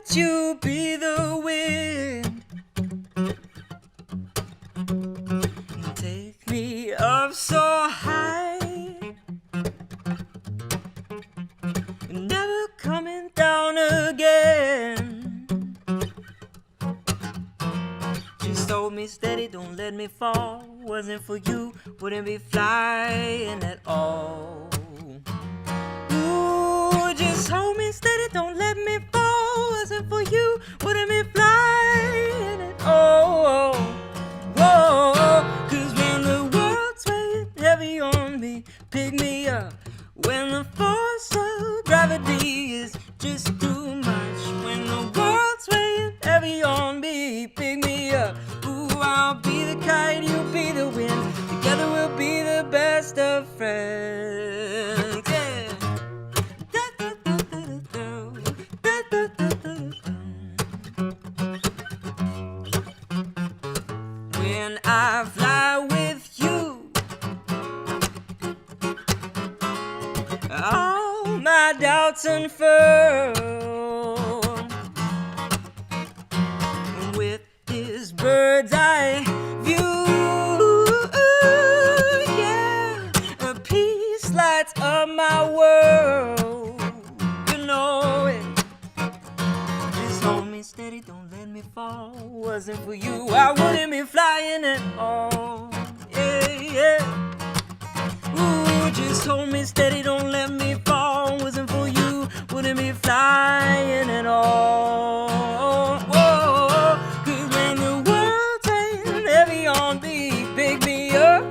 let you be the wind. Take me up so high, never coming down again. Just hold me steady, don't let me fall. Wasn't for you, wouldn't be flying at all. Ooh, just hold me steady, don't let me fall. Wasn't for you, wouldn't be flying at all. Whoa, 'cause when the world's weighing heavy on me, pick me up. When the force of gravity is just too much. When the world's weighing heavy on me, pick me up. Ooh, I'll be the kite, you'll be the wind. Together we'll be the best of friends. Yeah. When I fly with you, all my doubts unfurl. With this bird's eye view, yeah, a peace lights up my world. You know it. Just hold me steady, don't let me fall. Wasn't for you, I wouldn't be flying at all. Yeah, yeah. Ooh, just hold me steady, don't let me fall. Wasn't for you, wouldn't be flying at all. Whoa, 'cause when the world's weighing heavy on me, pick me up.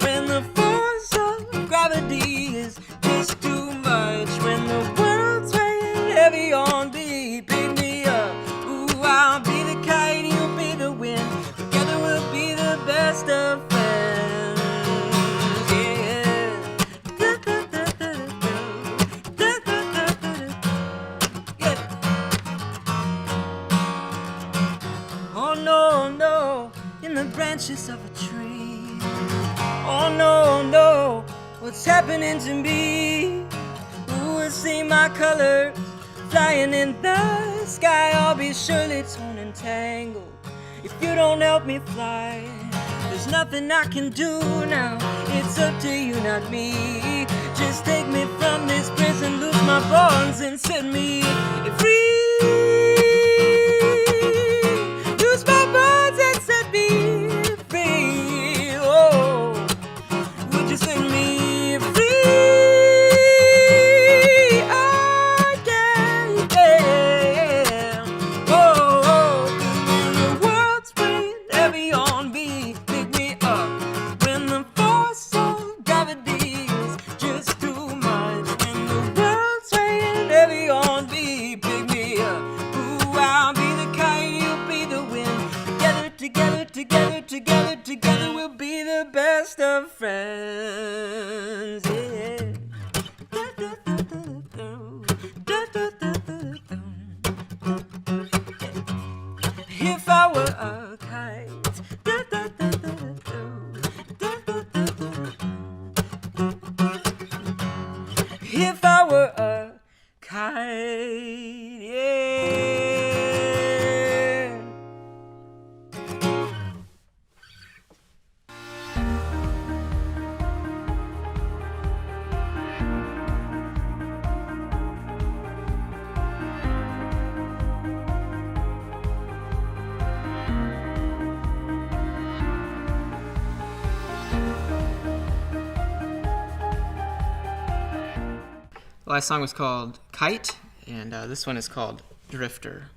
When the force of gravity is just too much. When the world's weighing heavy on me, pick me up. Ooh, I'll be the kite, you'll be the wind. Together we'll be the best of friends. Oh no, no, in the branches of a tree. Oh no, no, what's happening to me? Ooh, I see my colors flying in the sky. I'll be surely torn and tangled if you don't help me fly. There's nothing I can do now, it's up to you, not me. Just take me from this prison, loose my bonds and set me free. Loose my bonds and set me free. Oh, would you set me free? Oh, yeah, yeah. Oh, 'cause when the world's weighing heavy on me, pick me up. When the force of gravity is just too much. When the world's weighing heavy on me, pick me up. Ooh, I'll be the kite, you'll be the wind. Together, together, together, together, together we'll be the best of friends. Yeah. If I were a kite, if I were a kite, yeah. The last song was called Kite, and this one is called Drifter.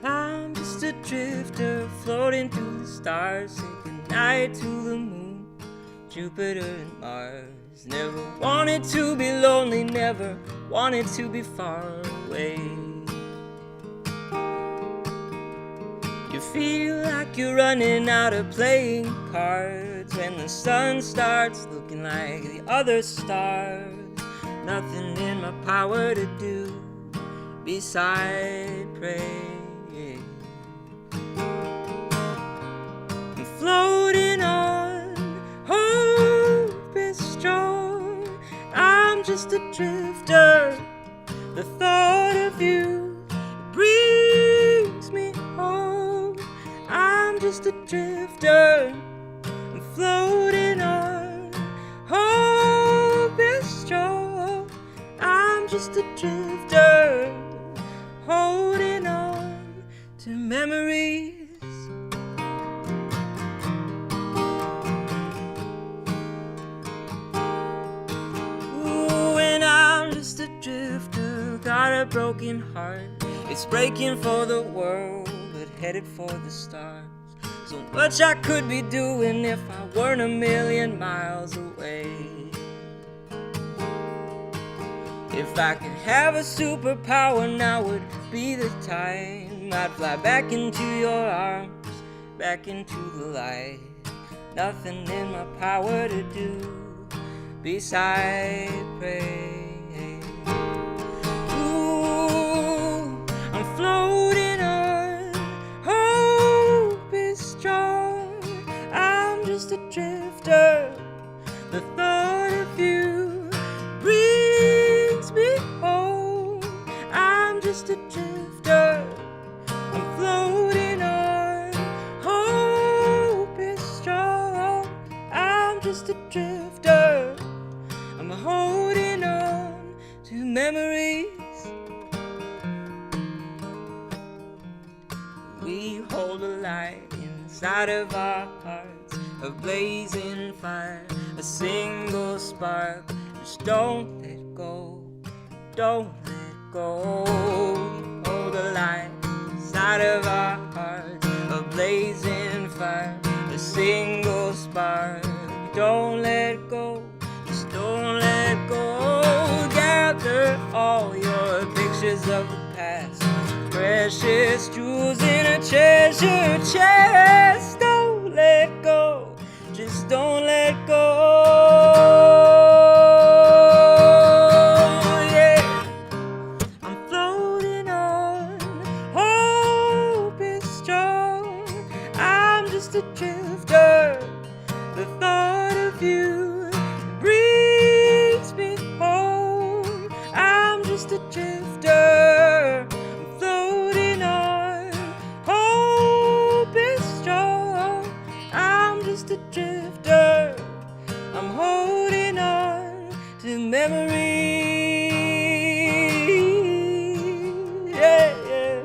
I'm just a drifter floating through the stars, say goodnight to the moon, Jupiter and Mars. Never wanted to be lonely, never wanted to be far away. You feel like you're running out of playing cards when the sun starts looking like the other stars. Nothing in my power to do, beside prey. I'm floating on, hope is strong. I'm just a drifter. The thought of you brings me home. I'm just a drifter. I'm floating on, hope is strong. I'm just a drifter, holding on to memories. Ooh, and I'm just a drifter, got a broken heart. It's breaking for the world, but headed for the stars. So much I could be doing if I weren't a million miles away. If I could have a superpower, now would be the time. I'd fly back into your arms, back into the light. Nothing in my power to do beside pray. Ooh, I'm floating on, hope is strong. I'm just a drifter. The thought of you brings me home. I'm just a drifter. I'm floating on, hope is strong. I'm just a drifter. I'm holding on to memories. We hold a light inside of our hearts, a blazing fire, a single spark. Just don't let go, don't let go. We hold a light inside of our hearts, a blazing fire, a single spark. Don't let go, just don't let go. Gather all your pictures of the past, precious jewels in a treasure chest. Don't let go, just don't let go. Yeah, I'm floating on, hope is strong. I'm just a drifter. The thought of you brings me home. I'm just a drifter. I'm floating on, hope is strong. I'm just a drifter. I'm holding on to memories. Yeah, yeah.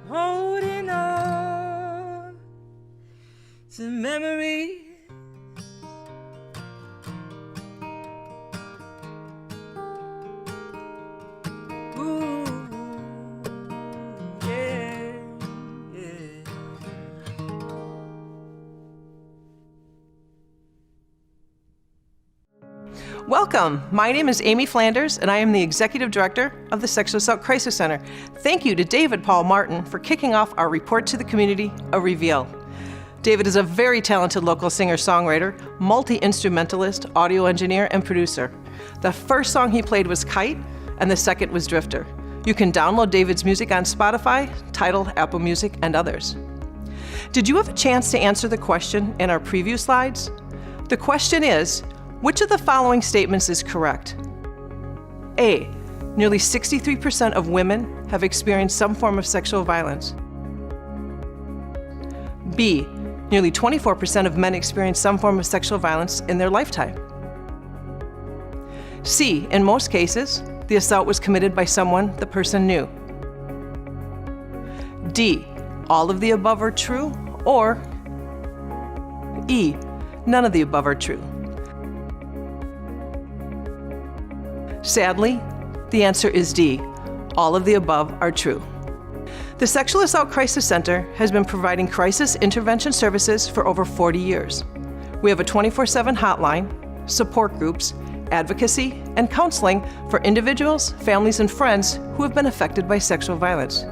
Holding on to memories. Ooh, yeah, yeah. Welcome. My name is Amy Flanders, and I am the Executive Director of the Sexual Assault Crisis Center. Thank you to David Paul Martin for kicking off our report to the community, A Reveal. David is a very talented local singer-songwriter, multi-instrumentalist, audio engineer, and producer. The first song he played was Kite, and the second was Drifter. You can download David's music on Spotify, Tidal, Apple Music, and others. Did you have a chance to answer the question in our preview slides? The question is, which of the following statements is correct? A, nearly 63% of women have experienced some form of sexual violence. B, nearly 24% of men experience some form of sexual violence in their lifetime. C, in most cases, the assault was committed by someone the person knew. D, all of the above are true, or E, none of the above are true. Sadly, the answer is D, all of the above are true. The Sexual Assault Crisis Center has been providing crisis intervention services for over 40 years. We have a 24/7 hotline, support groups, advocacy, and counseling for individuals, families, and friends who have been affected by sexual violence.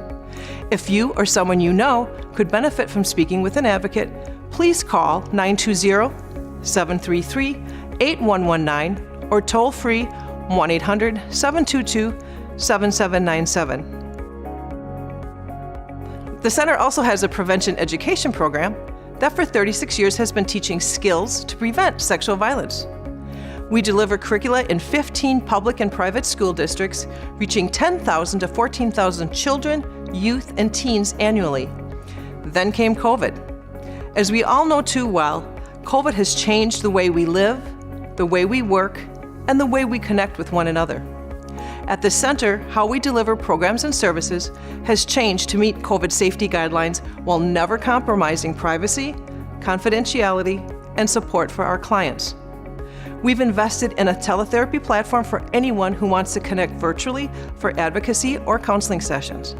If you or someone you know could benefit from speaking with an advocate, please call 920-733-8119 or toll free 1-800-722-7797. The center also has a prevention education program that for 36 years has been teaching skills to prevent sexual violence. We deliver curricula in 15 public and private school districts, reaching 10,000 to 14,000 children, youth, and teens annually. Then came COVID. As we all know too well, COVID has changed the way we live, the way we work, and the way we connect with one another. At the center, how we deliver programs and services has changed to meet COVID safety guidelines while never compromising privacy, confidentiality, and support for our clients. We've invested in a teletherapy platform for anyone who wants to connect virtually for advocacy or counseling sessions.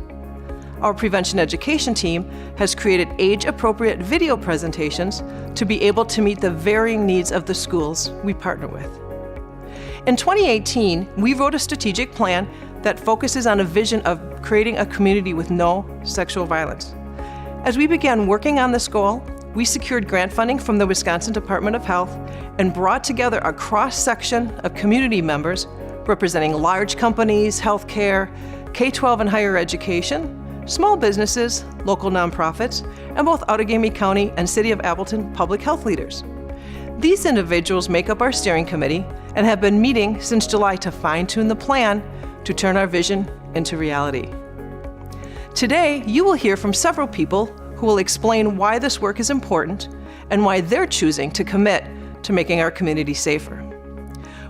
Our prevention education team has created age-appropriate video presentations to be able to meet the varying needs of the schools we partner with. In 2018, we wrote a strategic plan that focuses on a vision of creating a community with no sexual violence. As we began working on this goal, we secured grant funding from the Wisconsin Department of Health and brought together a cross-section of community members representing large companies, healthcare, K-12 and higher education, small businesses, local nonprofits, and both Outagamie County and City of Appleton public health leaders. These individuals make up our steering committee and have been meeting since July to fine-tune the plan to turn our vision into reality. Today, you will hear from several people who will explain why this work is important and why they're choosing to commit to making our community safer.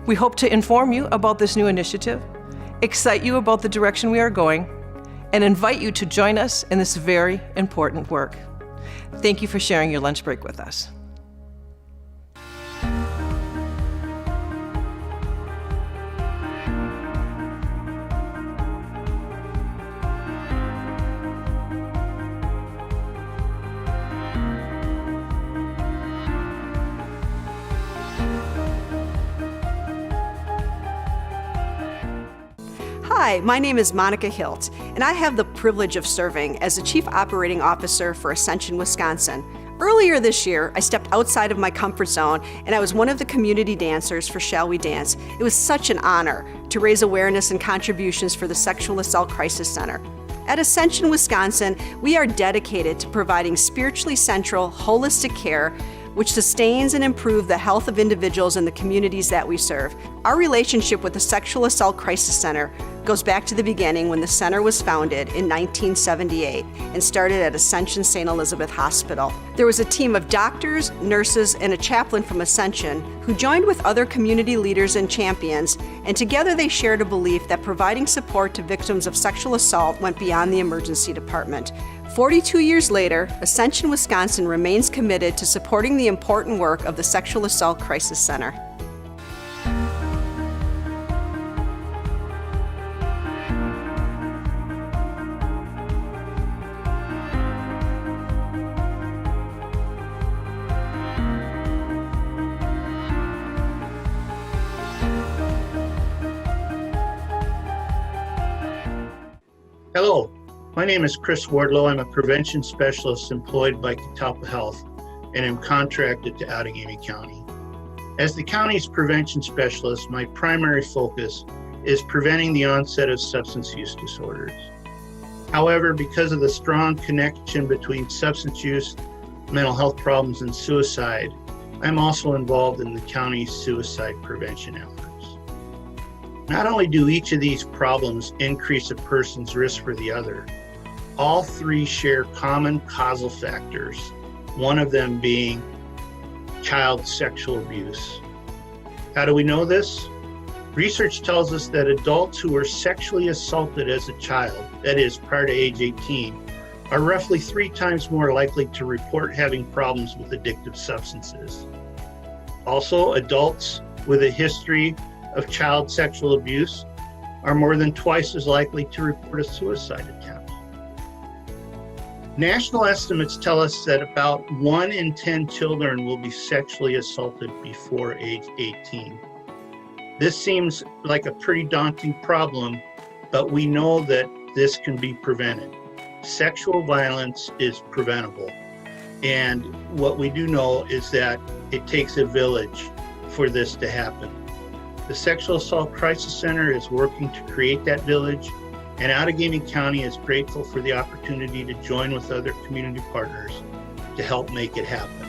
We hope to inform you about this new initiative, excite you about the direction we are going, and invite you to join us in this very important work. Thank you for sharing your lunch break with us. Hi, my name is Monica Hilt, and I have the privilege of serving as the Chief Operating Officer for Ascension, Wisconsin. Earlier this year, I stepped outside of my comfort zone and I was one of the community dancers for Shall We Dance. It was such an honor to raise awareness and contributions for the Sexual Assault Crisis Center. At Ascension, Wisconsin, we are dedicated to providing spiritually central, holistic care which sustains and improves the health of individuals in the communities that we serve. Our relationship with the Sexual Assault Crisis Center goes back to the beginning when the center was founded in 1978 and started at Ascension St. Elizabeth Hospital. There was a team of doctors, nurses, and a chaplain from Ascension who joined with other community leaders and champions, and together they shared a belief that providing support to victims of sexual assault went beyond the emergency department. 42 years later, Ascension, Wisconsin remains committed to supporting the important work of the Sexual Assault Crisis Center. Hello, my name is Chris Wardlow. I'm a prevention specialist employed by Catalpa Health and am contracted to Outagamie County. As the county's prevention specialist, my primary focus is preventing the onset of substance use disorders. However, because of the strong connection between substance use, mental health problems, and suicide, I'm also involved in the county's suicide prevention efforts. Not only do each of these problems increase a person's risk for the other, all three share common causal factors, one of them being child sexual abuse. How do we know this? Research tells us that adults who were sexually assaulted as a child, that is, prior to age 18, are roughly 3 times more likely to report having problems with addictive substances. Also, adults with a history of child sexual abuse are more than twice as likely to report a suicide attempt. National estimates tell us that about 1 in 10 children will be sexually assaulted before age 18. This seems like a pretty daunting problem, but we know that this can be prevented. Sexual violence is preventable. And what we do know is that it takes a village for this to happen. The Sexual Assault Crisis Center is working to create that village, and Outagamie County is grateful for the opportunity to join with other community partners to help make it happen.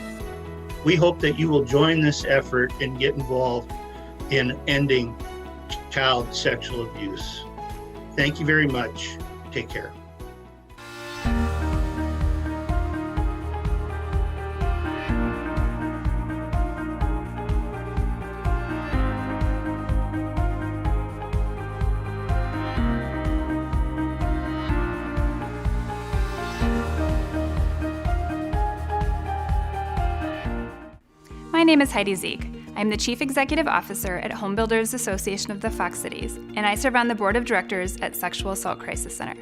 We hope that you will join this effort and get involved in ending child sexual abuse. Thank you very much. Take care. My name is Heidi Zeek. I'm the Chief Executive Officer at Home Builders Association of the Fox Cities, and I serve on the Board of Directors at Sexual Assault Crisis Center.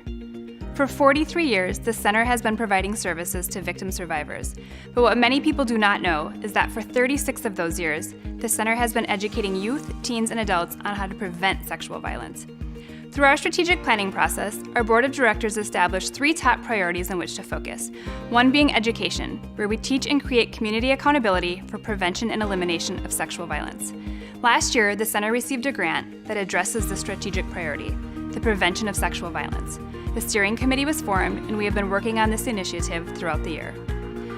For 43 years, the center has been providing services to victim survivors, but what many people do not know is that for 36 of those years, the center has been educating youth, teens, and adults on how to prevent sexual violence. Through our strategic planning process, our Board of Directors established 3 top priorities on which to focus. One being education, where we teach and create community accountability for prevention and elimination of sexual violence. Last year, the center received a grant that addresses the strategic priority, the prevention of sexual violence. The steering committee was formed, and we have been working on this initiative throughout the year.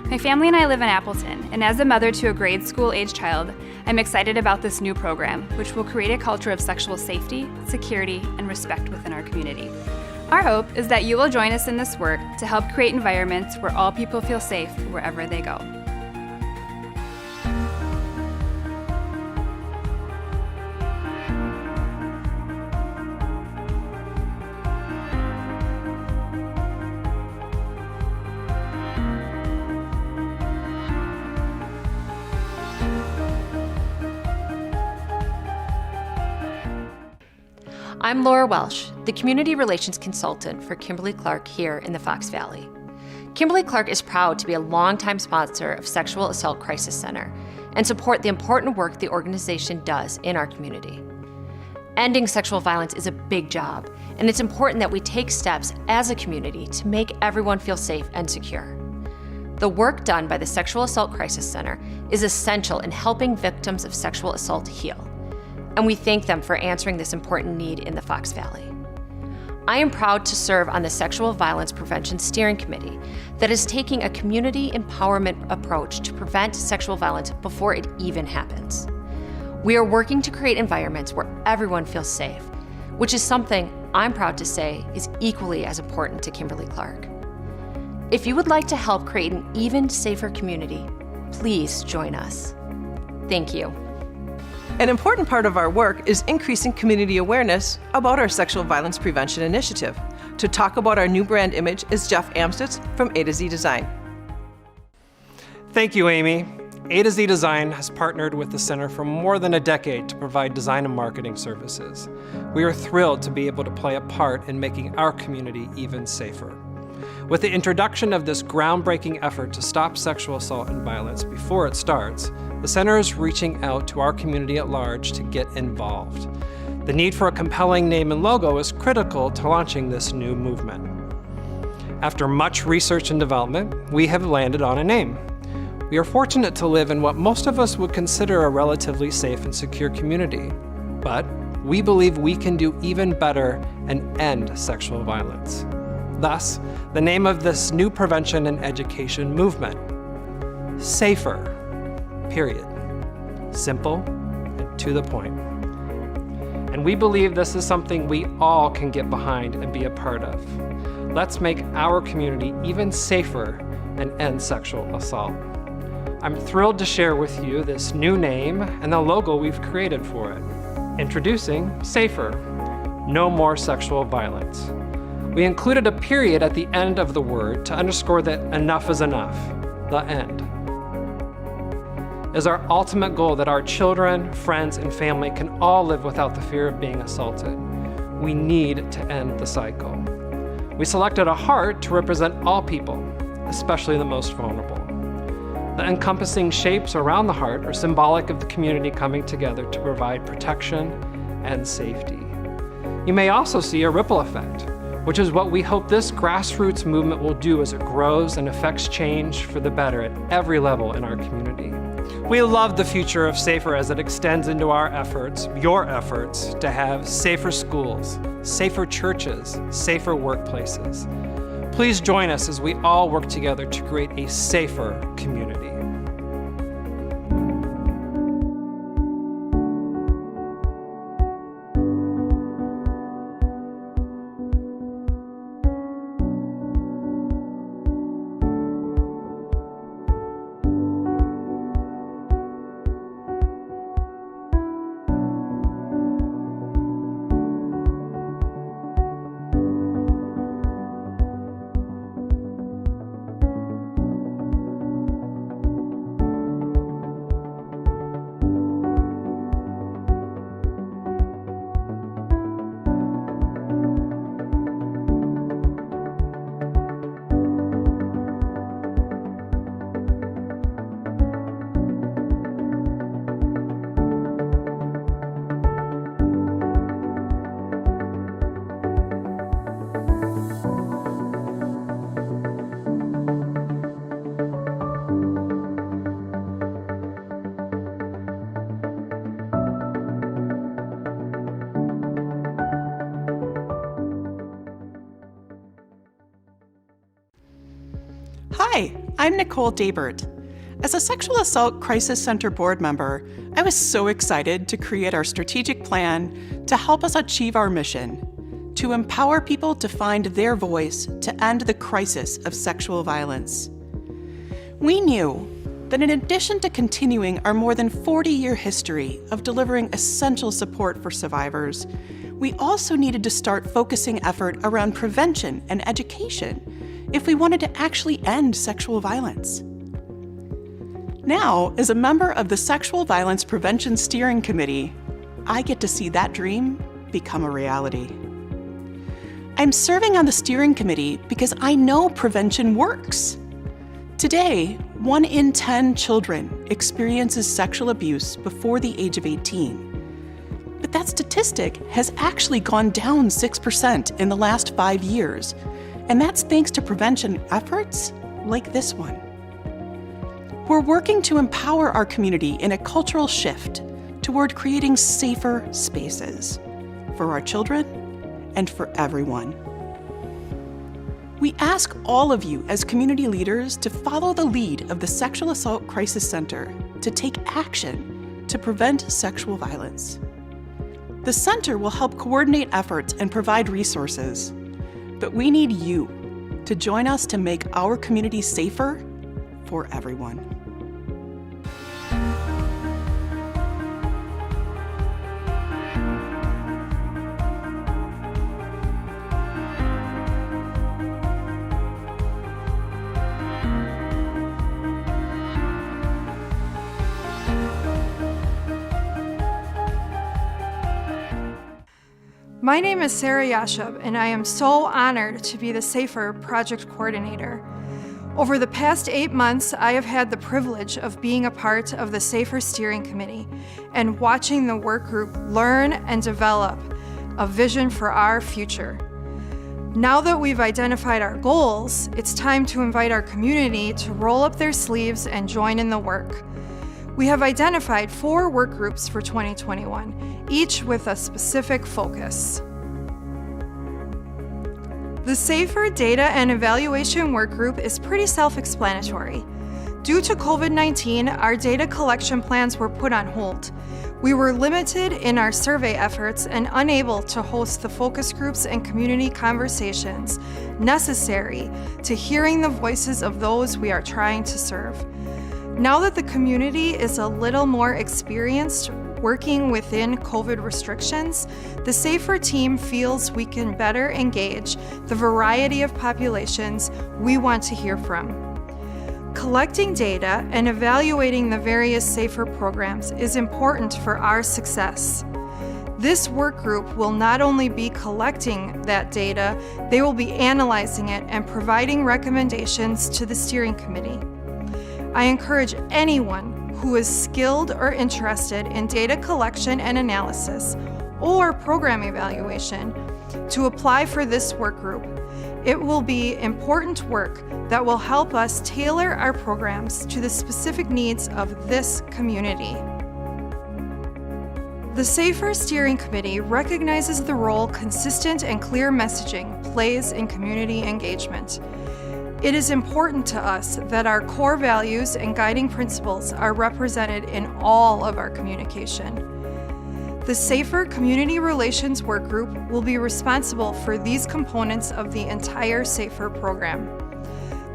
My family and I live in Appleton, and as a mother to a grade school-age child, I'm excited about this new program, which will create a culture of sexual safety, security, and respect within our community. Our hope is that you will join us in this work to help create environments where all people feel safe wherever they go. I'm Laura Welsh, the Community Relations Consultant for Kimberly-Clark here in the Fox Valley. Kimberly-Clark is proud to be a longtime sponsor of Sexual Assault Crisis Center and support the important work the organization does in our community. Ending sexual violence is a big job, and it's important that we take steps as a community to make everyone feel safe and secure. The work done by the Sexual Assault Crisis Center is essential in helping victims of sexual assault heal, and we thank them for answering this important need in the Fox Valley. I am proud to serve on the Sexual Violence Prevention Steering Committee that is taking a community empowerment approach to prevent sexual violence before it even happens. We are working to create environments where everyone feels safe, which is something I'm proud to say is equally as important to Kimberly-Clark. If you would like to help create an even safer community, please join us. Thank you. An important part of our work is increasing community awareness about our sexual violence prevention initiative. To talk about our new brand image is Jeff Amstutz from A to Z Design. Thank you, Amy. A to Z Design has partnered with the Center for more than a decade to provide design and marketing services. We are thrilled to be able to play a part in making our community even safer. With the introduction of this groundbreaking effort to stop sexual assault and violence before it starts, the Center is reaching out to our community at large to get involved. The need for a compelling name and logo is critical to launching this new movement. After much research and development, we have landed on a name. We are fortunate to live in what most of us would consider a relatively safe and secure community, but we believe we can do even better and end sexual violence. Thus, the name of this new prevention and education movement, SAFER, period. Simple and to the point. And we believe this is something we all can get behind and be a part of. Let's make our community even safer and end sexual assault. I'm thrilled to share with you this new name and the logo we've created for it. Introducing SAFER, No More Sexual Violence. We included a period at the end of the word to underscore that enough is enough, the end. It is our ultimate goal that our children, friends, and family can all live without the fear of being assaulted. We need to end the cycle. We selected a heart to represent all people, especially the most vulnerable. The encompassing shapes around the heart are symbolic of the community coming together to provide protection and safety. You may also see a ripple effect, which is what we hope this grassroots movement will do as it grows and affects change for the better at every level in our community. We love the future of SAFER as it extends into our efforts, your efforts, to have safer schools, safer churches, safer workplaces. Please join us as we all work together to create a safer community. Hi, I'm Nicole Daybert. As a Sexual Assault Crisis Center board member, I was so excited to create our strategic plan to help us achieve our mission, to empower people to find their voice to end the crisis of sexual violence. We knew that in addition to continuing our more than 40-year history of delivering essential support for survivors, we also needed to start focusing effort around prevention and education if we wanted to actually end sexual violence. Now, as a member of the Sexual Violence Prevention Steering Committee, I get to see that dream become a reality. I'm serving on the steering committee because I know prevention works. Today, 1 in 10 children experiences sexual abuse before the age of 18. But that statistic has actually gone down 6% in the last 5 years, and that's thanks to prevention efforts like this one. We're working to empower our community in a cultural shift toward creating safer spaces for our children and for everyone. We ask all of you as community leaders to follow the lead of the Sexual Assault Crisis Center to take action to prevent sexual violence. The center will help coordinate efforts and provide resources, but we need you to join us to make our community safer for everyone. My name is Sarah Yashub, and I am so honored to be the SAFER project coordinator. Over the past 8 months, I have had the privilege of being a part of the SAFER steering committee and watching the work group learn and develop a vision for our future. Now that we've identified our goals, it's time to invite our community to roll up their sleeves and join in the work. We have identified 4 work groups for 2021, each with a specific focus. The SAFER Data and Evaluation Work Group is pretty self-explanatory. Due to COVID-19, our data collection plans were put on hold. We were limited in our survey efforts and unable to host the focus groups and community conversations necessary to hearing the voices of those we are trying to serve. Now that the community is a little more experienced working within COVID restrictions, the SAFER team feels we can better engage the variety of populations we want to hear from. Collecting data and evaluating the various SAFER programs is important for our success. This work group will not only be collecting that data, they will be analyzing it and providing recommendations to the steering committee. I encourage anyone who is skilled or interested in data collection and analysis or program evaluation to apply for this work group. It will be important work that will help us tailor our programs to the specific needs of this community. The SAFER Steering Committee recognizes the role consistent and clear messaging plays in community engagement. It is important to us that our core values and guiding principles are represented in all of our communication. The SAFER Community Relations Work Group will be responsible for these components of the entire SAFER program.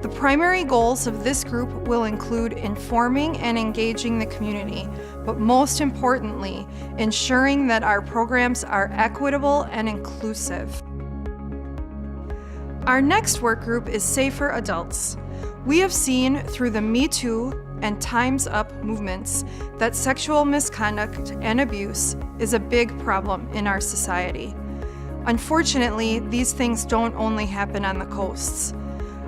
The primary goals of this group will include informing and engaging the community, but most importantly, ensuring that our programs are equitable and inclusive. Our next work group is SAFER Adults. We have seen through the Me Too and Time's Up movements that sexual misconduct and abuse is a big problem in our society. Unfortunately, these things don't only happen on the coasts.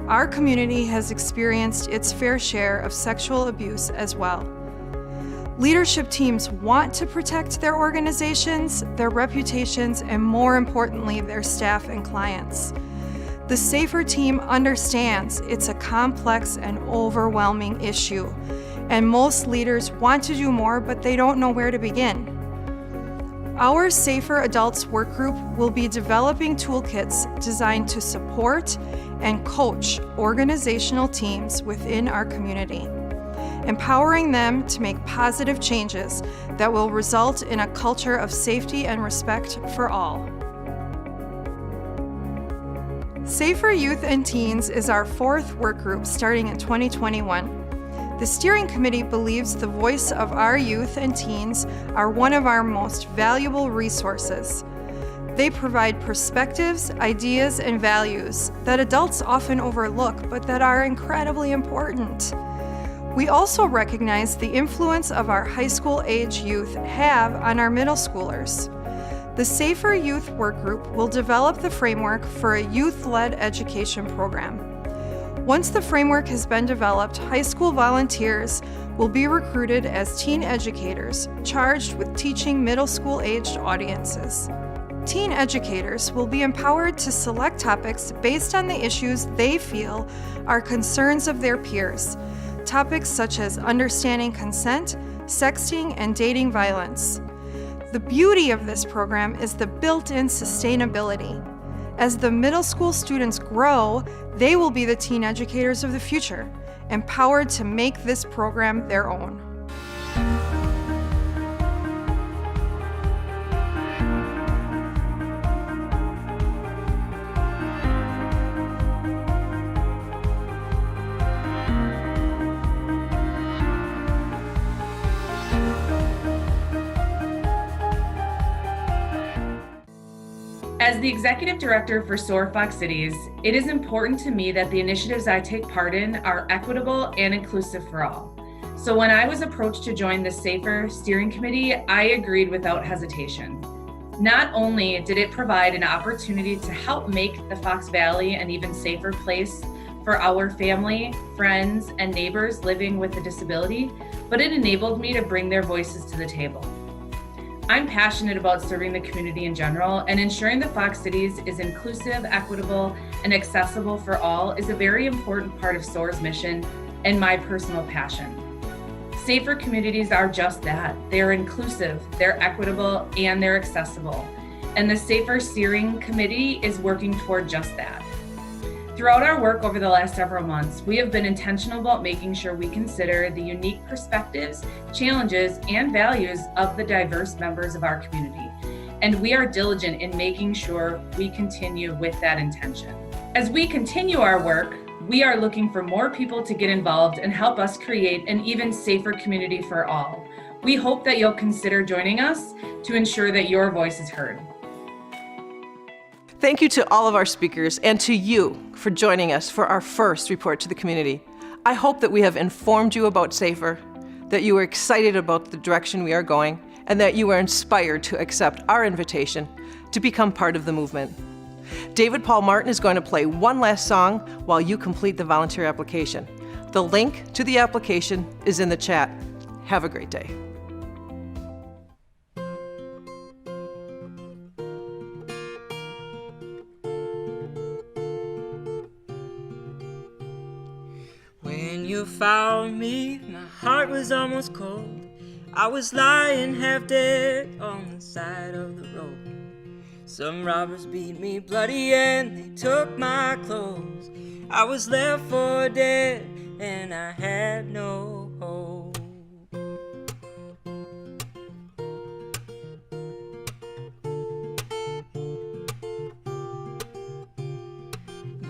Our community has experienced its fair share of sexual abuse as well. Leadership teams want to protect their organizations, their reputations, and more importantly, their staff and clients. The SAFER team understands it's a complex and overwhelming issue, and most leaders want to do more, but they don't know where to begin. Our SAFER Adults Work Group will be developing toolkits designed to support and coach organizational teams within our community, empowering them to make positive changes that will result in a culture of safety and respect for all. SAFER Youth and Teens is our fourth work group starting in 2021. The steering committee believes the voice of our youth and teens are one of our most valuable resources. They provide perspectives, ideas, and values that adults often overlook, but that are incredibly important. We also recognize the influence of our high school age youth have on our middle schoolers. The SAFER Youth Work Group will develop the framework for a youth-led education program. Once the framework has been developed, high school volunteers will be recruited as teen educators charged with teaching middle school-aged audiences. Teen educators will be empowered to select topics based on the issues they feel are concerns of their peers, topics such as understanding consent, sexting, and dating violence. The beauty of this program is the built-in sustainability. As the middle school students grow, they will be the teen educators of the future, empowered to make this program their own. As the Executive Director for SOAR Fox Cities, it is important to me that the initiatives I take part in are equitable and inclusive for all. So when I was approached to join the SAFER Steering Committee, I agreed without hesitation. Not only did it provide an opportunity to help make the Fox Valley an even safer place for our family, friends, and neighbors living with a disability, but it enabled me to bring their voices to the table. I'm passionate about serving the community in general, and ensuring that Fox Cities is inclusive, equitable, and accessible for all is a very important part of SOAR's mission and my personal passion. Safer communities are just that. They're inclusive, they're equitable, and they're accessible. And the SAFER Steering Committee is working toward just that. Throughout our work over the last several months, we have been intentional about making sure we consider the unique perspectives, challenges, and values of the diverse members of our community. And we are diligent in making sure we continue with that intention. As we continue our work, we are looking for more people to get involved and help us create an even safer community for all. We hope that you'll consider joining us to ensure that your voice is heard. Thank you to all of our speakers and to you for joining us for our first report to the community. I hope that we have informed you about SAFER, that you are excited about the direction we are going, and that you are inspired to accept our invitation to become part of the movement. David Paul Martin is going to play one last song while you complete the volunteer application. The link to the application is in the chat. Have a great day. you found me, my heart was almost cold. I was lying half dead on the side of the road. Some robbers beat me bloody and they took my clothes. I was left for dead and I had no hope.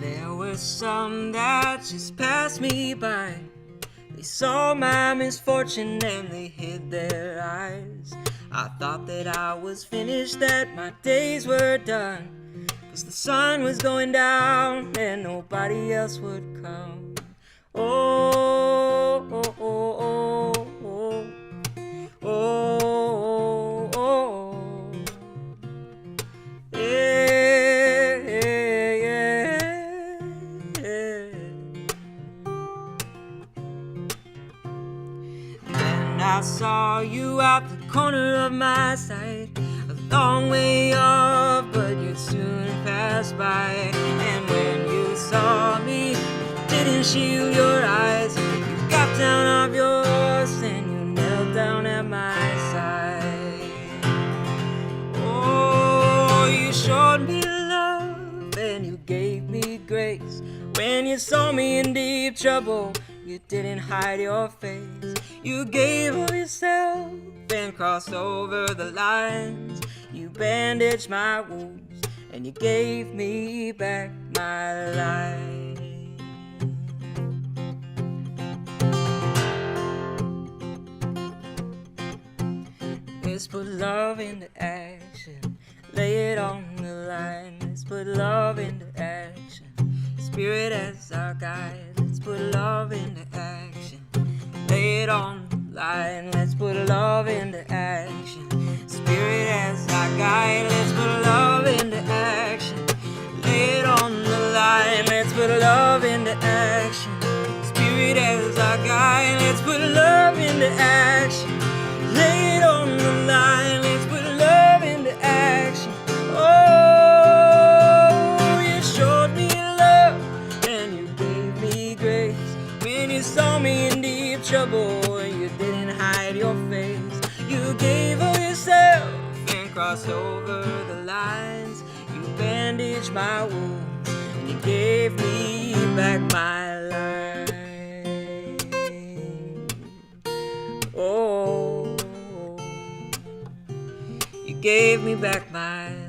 There were some that just passed me by. They saw my misfortune and they hid their eyes. I thought that I was finished, that my days were done, 'cause the sun was going down and nobody else would come. Oh, oh, oh, oh, oh, oh, oh. Yeah, yeah, yeah. Then I saw you out the corner of my sight, a long way off, but you'd soon pass by. And when you saw me, you didn't shield your eyes. You got down off your horse and you knelt down at my side. Oh, you showed me love and you gave me grace. When you saw me in deep trouble, you didn't hide your face. You gave of yourself and crossed over the lines. You bandaged my wounds and you gave me back my life. Let's put love into action, lay it on the line. Let's put love into action, Spirit as our guide. Let's put love into action, lay it on the line. Let's put love into action, Spirit as our guide. Let's put love into action, lay it on the line. Let's put love into action, Spirit as our guide. Let's put love into action, lay it on the line. Let's put love into action. Oh, you showed me love and you gave me grace. When you saw me in deep trouble, you didn't hide your face. You gave of yourself and crossed over the lines. You bandaged my wounds and you gave me back my life. Oh, you gave me back my life.